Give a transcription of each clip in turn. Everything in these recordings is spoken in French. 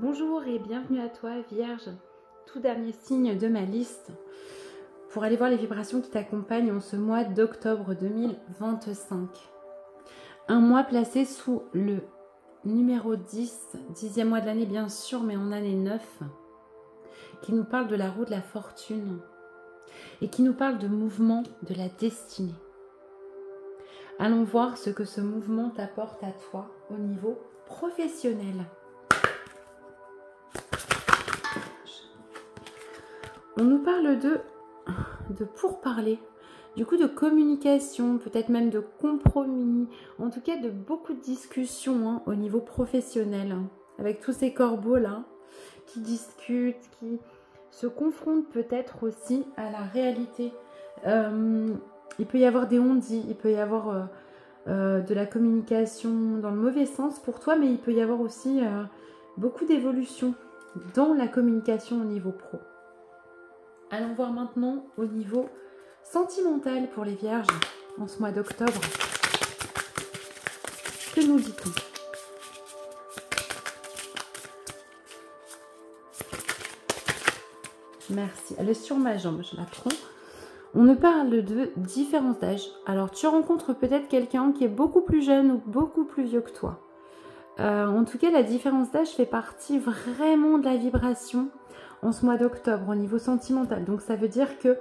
Bonjour et bienvenue à toi Vierge, tout dernier signe de ma liste pour aller voir les vibrations qui t'accompagnent en ce mois d'octobre 2025. Un mois placé sous le numéro 10, 10e mois de l'année bien sûr, mais en année 9, qui nous parle de la roue de la fortune et qui nous parle de mouvement de la destinée. Allons voir ce que ce mouvement t'apporte à toi au niveau professionnel. On nous parle de pourparler, du coup de communication, peut-être même de compromis, en tout cas de beaucoup de discussions au niveau professionnel, avec tous ces corbeaux là qui discutent, qui se confrontent peut-être aussi à la réalité. Il peut y avoir des on-dit, il peut y avoir de la communication dans le mauvais sens pour toi, mais il peut y avoir aussi beaucoup d'évolution dans la communication au niveau pro. Allons voir maintenant au niveau sentimental pour les vierges en ce mois d'octobre. Que nous dit-on? Merci. Elle est sur ma jambe, je la prends. On nous parle de différence d'âge. Alors, tu rencontres peut-être quelqu'un qui est beaucoup plus jeune ou beaucoup plus vieux que toi. En tout cas, la différence d'âge fait partie vraiment de la vibration en ce mois d'octobre au niveau sentimental. Donc, ça veut dire que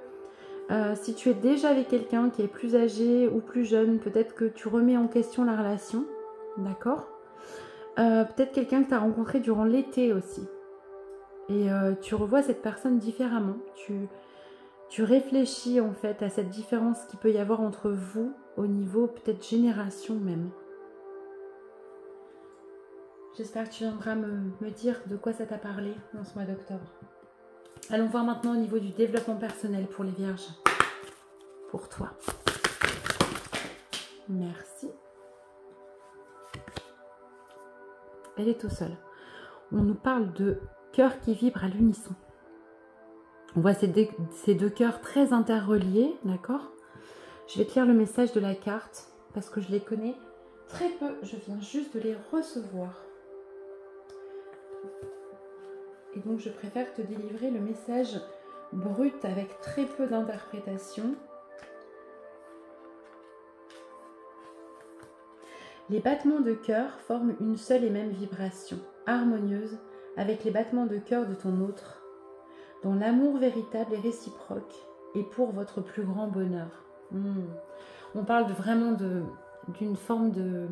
si tu es déjà avec quelqu'un qui est plus âgé ou plus jeune, peut-être que tu remets en question la relation. D'accord? Peut-être quelqu'un que tu as rencontré durant l'été aussi. Et tu revois cette personne différemment. Tu réfléchis en fait à cette différence qu'il peut y avoir entre vous au niveau peut-être génération même. J'espère que tu viendras me dire de quoi ça t'a parlé en ce mois d'octobre. Allons voir maintenant au niveau du développement personnel pour les vierges. Pour toi. Merci. Elle est au sol. On nous parle de cœurs qui vibrent à l'unisson. On voit ces deux cœurs très interreliés, d'accord? Je vais te lire le message de la carte parce que je les connais très peu. Je viens juste de les recevoir. Et donc, je préfère te délivrer le message brut avec très peu d'interprétation. Les battements de cœur forment une seule et même vibration, harmonieuse, avec les battements de cœur de ton autre, dont l'amour véritable est réciproque et pour votre plus grand bonheur. On parle vraiment d'une forme de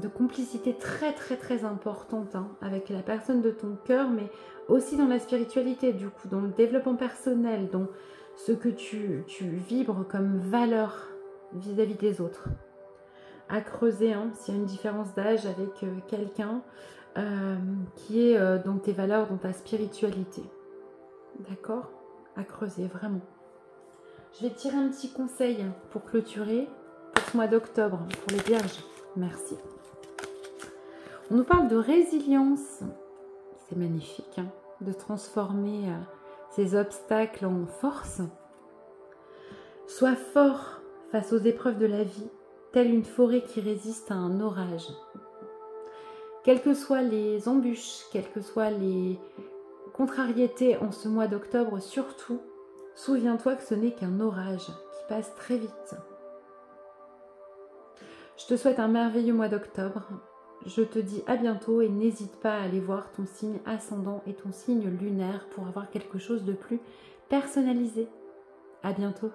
complicité très importante avec la personne de ton cœur, mais aussi dans la spiritualité, du coup, dans le développement personnel, dans ce que tu vibres comme valeur vis-à-vis des autres. À creuser, s'il y a une différence d'âge avec quelqu'un qui est dans tes valeurs, dans ta spiritualité. D'accord? À creuser, vraiment. Je vais te tirer un petit conseil pour clôturer pour ce mois d'octobre, pour les vierges. Merci. On nous parle de résilience. C'est magnifique, de transformer ces obstacles en force. Sois fort face aux épreuves de la vie, telle une forêt qui résiste à un orage. Quelles que soient les embûches, quelles que soient les contrariétés en ce mois d'octobre, surtout, souviens-toi que ce n'est qu'un orage qui passe très vite. Je te souhaite un merveilleux mois d'octobre. Je te dis à bientôt et n'hésite pas à aller voir ton signe ascendant et ton signe lunaire pour avoir quelque chose de plus personnalisé. À bientôt.